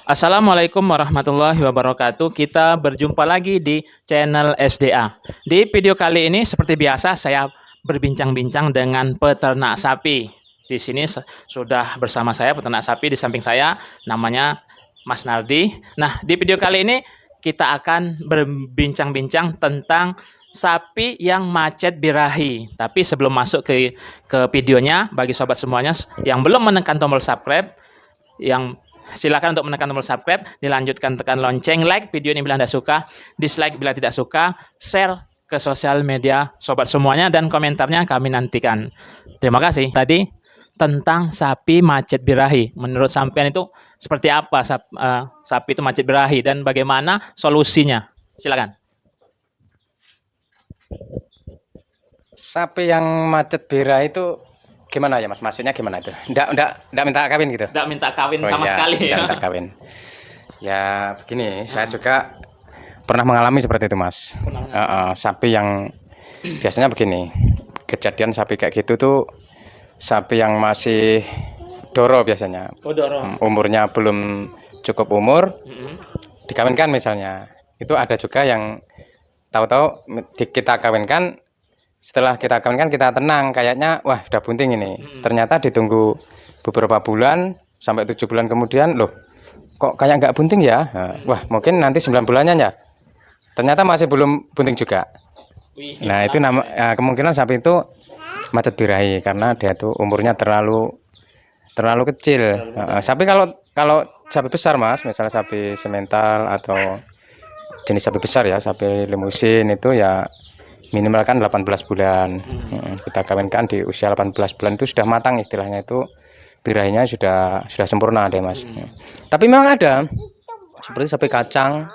Assalamualaikum warahmatullahi wabarakatuh. Kita berjumpa lagi di channel SDA. Di video kali ini seperti biasa saya berbincang-bincang dengan peternak sapi. Di sini sudah bersama saya peternak sapi di samping saya namanya Mas Nardi. Nah, di video kali ini kita akan berbincang-bincang tentang sapi yang macet birahi. Tapi sebelum masuk ke videonya, bagi sobat semuanya yang belum menekan tombol subscribe, yang silakan untuk menekan tombol subscribe, dilanjutkan tekan lonceng, like video ini bila Anda suka, dislike bila tidak suka, share ke sosial media sobat semuanya, dan komentarnya kami nantikan. Terima kasih. Tadi tentang sapi macet birahi. Menurut sampean itu seperti apa sapi itu macet birahi dan bagaimana solusinya? Silakan. Sapi yang macet birahi itu gimana ya Mas? Maksudnya gimana itu? Nggak minta kawin gitu? Tidak minta kawin Oh sama iya, sekali nggak ya. minta kawin. Ya begini, saya juga pernah mengalami seperti itu Mas. Sapi yang biasanya begini, kejadian sapi kayak gitu tuh sapi yang masih doro biasanya. Oh, dorong. Umurnya belum cukup umur, dikawinkan misalnya. Itu ada juga yang tahu-tahu kita kawinkan. Setelah kita kawinkan kita tenang, kayaknya wah udah bunting ini. Ternyata ditunggu beberapa bulan sampai 7 bulan kemudian, loh kok kayak nggak bunting ya. Wah mungkin nanti 9 bulannya ya. Ternyata masih belum bunting juga. Nah itu kemungkinan sapi itu macet birahi karena dia tuh umurnya terlalu kecil. Sapi kalau sapi besar Mas, misalnya sapi semental atau jenis sapi besar ya, sapi limusin itu ya minimal kan 18 bulan. Kita kawinkan di usia 18 bulan itu sudah matang istilahnya, itu birahinya sudah sempurna deh Mas. Tapi memang ada seperti sapi kacang,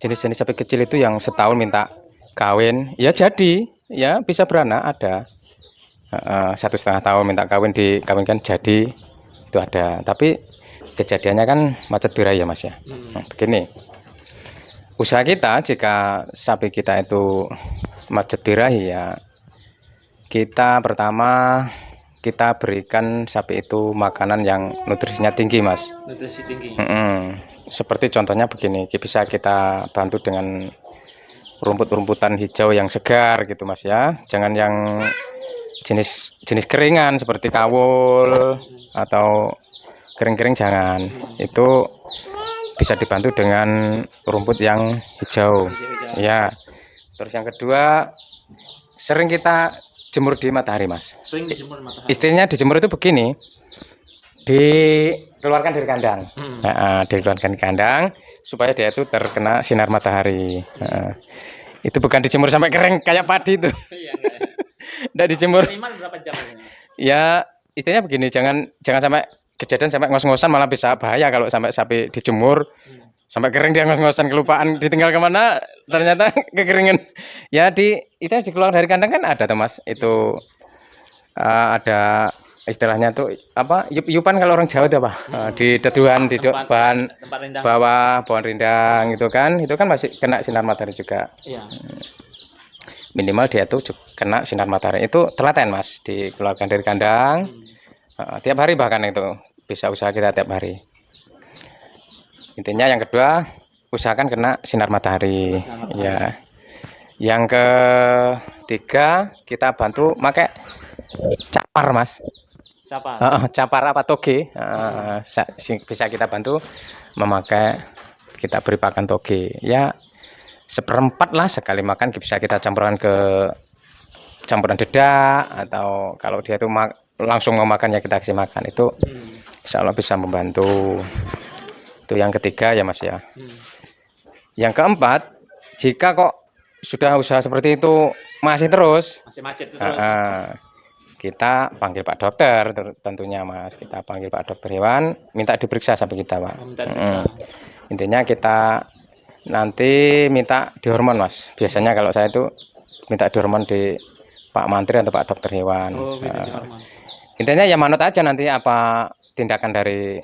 jenis-jenis sapi kecil itu yang setahun minta kawin, ya jadi, ya bisa beranak ada. 1,5 tahun minta kawin dikawinkan jadi, itu ada. Tapi kejadiannya kan macet birahi ya Mas ya. Begini, usaha kita jika sapi kita itu macet birahi ya, kita pertama kita berikan sapi itu makanan yang nutrisinya tinggi Mas. Nutrisi tinggi. Seperti contohnya begini, bisa kita bantu dengan rumput-rumputan hijau yang segar gitu Mas ya. Jangan yang jenis keringan seperti kawul atau kering-kering, jangan. Itu bisa dibantu dengan rumput yang hijau. Ya. Terus yang kedua, sering kita jemur di matahari Mas. Sering dijemur matahari. Istilahnya dijemur itu begini, dikeluarkan dari kandang. Dikeluarkan dari kandang supaya dia itu terkena sinar matahari. Itu bukan dijemur sampai kering kayak padi itu. Nggak dijemur. Minimal berapa jam? Ya istilahnya begini, jangan sampai kejadian sampai ngos-ngosan, malah bisa bahaya kalau sampai sapi dijemur sampai kering, dia ngos-ngosan kelupaan ditinggal kemana, ternyata kekeringan. Ya itu dikeluar dari kandang kan ada tuh Mas, itu ada istilahnya tuh apa, yupan kalau orang Jawa itu apa, di deduhan, di bahan bawah pohon rindang itu kan masih kena sinar matahari juga. Minimal dia tuh kena sinar matahari, itu telaten Mas, dikeluarkan dari kandang. Tiap hari bahkan itu bisa usaha kita tiap hari. Intinya yang kedua, usahakan kena sinar matahari. Ya. Yang ketiga, kita bantu pakai capar Mas. Capar apa toge. Bisa kita bantu memakai, kita beri pakan toge. Ya 1/4 lah sekali makan, bisa kita campuran dedak, atau kalau dia tuh langsung mau makan ya kita kasih makan, itu insya Allah bisa membantu. Itu yang ketiga ya Mas ya. Yang keempat, jika kok sudah usaha seperti itu masih macet terus, kita panggil Pak Dokter tentunya Mas. Kita panggil Pak Dokter hewan, minta diperiksa sapi kita Pak. Intinya kita nanti minta dihormon Mas. Biasanya kalau saya itu minta dihormon di Pak Mantri atau Pak Dokter hewan. Intinya ya manut aja nanti apa tindakan dari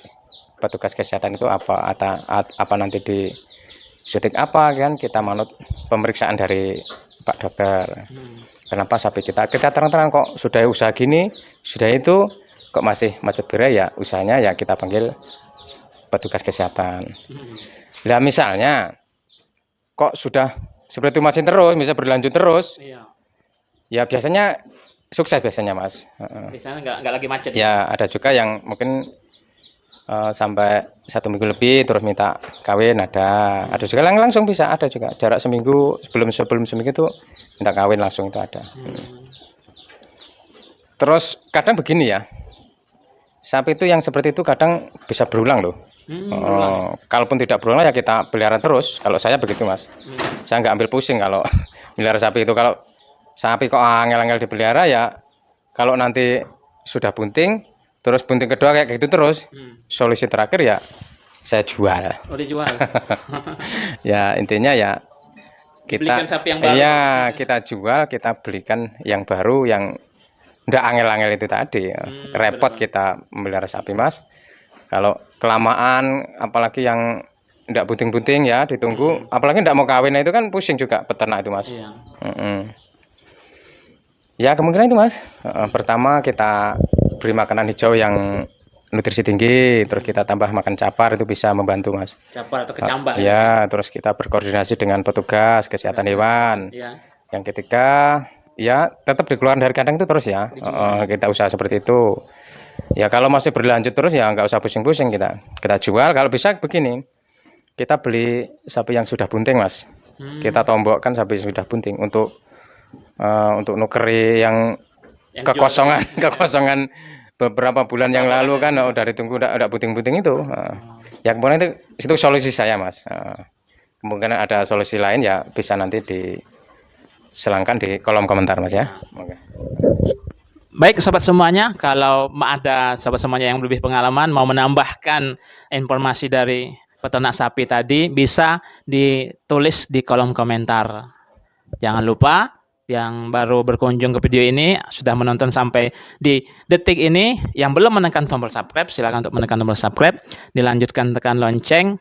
petugas kesehatan itu, apa nanti di suntik apa kan, kita manut pemeriksaan dari Pak Dokter. Kenapa sapi kita terang-terang kok sudah usaha gini, sudah itu kok masih macet birahi, ya usahanya ya kita panggil petugas kesehatan. Nah misalnya kok sudah seperti itu masih terus, bisa berlanjut terus, Iya. ya biasanya sukses biasanya Mas. Biasanya nggak lagi macet. Ya ada juga yang mungkin sampai 1 minggu lebih terus minta kawin, ada juga yang langsung bisa, ada juga jarak seminggu sebelum seminggu itu minta kawin langsung itu ada. Terus kadang begini ya, sapi itu yang seperti itu kadang bisa berulang loh. Kalaupun tidak berulang ya kita pelihara terus. Kalau saya begitu Mas, saya nggak ambil pusing kalau melihara sapi itu. Kalau sapi kok angel-angel dipelihara ya, kalau nanti sudah bunting, terus bunting kedua kayak gitu terus, solusi terakhir ya saya jual. Oh, dijual. Ya intinya ya kita, Belikan sapi yang baru. iya kita jual, kita belikan yang baru yang nggak angel-angel itu tadi. Repot benar. kita memelihara sapi Mas. Kalau kelamaan, apalagi yang nggak bunting-bunting ya ditunggu, apalagi nggak mau kawin, nah itu kan pusing juga peternak itu Mas. Iya. Ya kemungkinan itu Mas. Pertama kita beri makanan hijau yang nutrisi tinggi, terus kita tambah makan capar, itu bisa membantu Mas. Capar atau kecambah. Ya, terus kita berkoordinasi dengan petugas kesehatan hewan. Iya. Yang ketiga, ya tetap dikeluarkan dari kandang itu terus ya. Kita usaha seperti itu. Ya kalau masih berlanjut terus ya nggak usah pusing-pusing, kita jual. Kalau bisa begini, kita beli sapi yang sudah bunting Mas. Kita tombokkan sapi yang sudah bunting untuk nukeri yang kekosongan beberapa bulan yang lalu kan udah ditunggu udah bunting-bunting itu. Ya kemudian itu solusi saya Mas. Kemungkinan ada solusi lain ya bisa nanti diselangkan di kolom komentar Mas ya. Oke. Baik sobat semuanya, kalau ada sobat semuanya yang lebih pengalaman mau menambahkan informasi dari peternak sapi tadi, bisa ditulis di kolom komentar. Jangan lupa yang baru berkunjung ke video ini, sudah menonton sampai di detik ini, yang belum menekan tombol subscribe, silakan untuk menekan tombol subscribe, dilanjutkan tekan lonceng,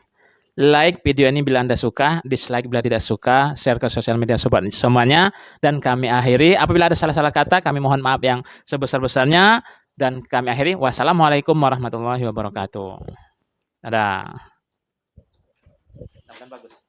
like video ini bila Anda suka, dislike bila tidak suka, share ke sosial media sobat semuanya, dan kami akhiri. Apabila ada salah-salah kata, kami mohon maaf yang sebesar-besarnya, dan kami akhiri. Wassalamualaikum warahmatullahi wabarakatuh. Dadah. Bagus.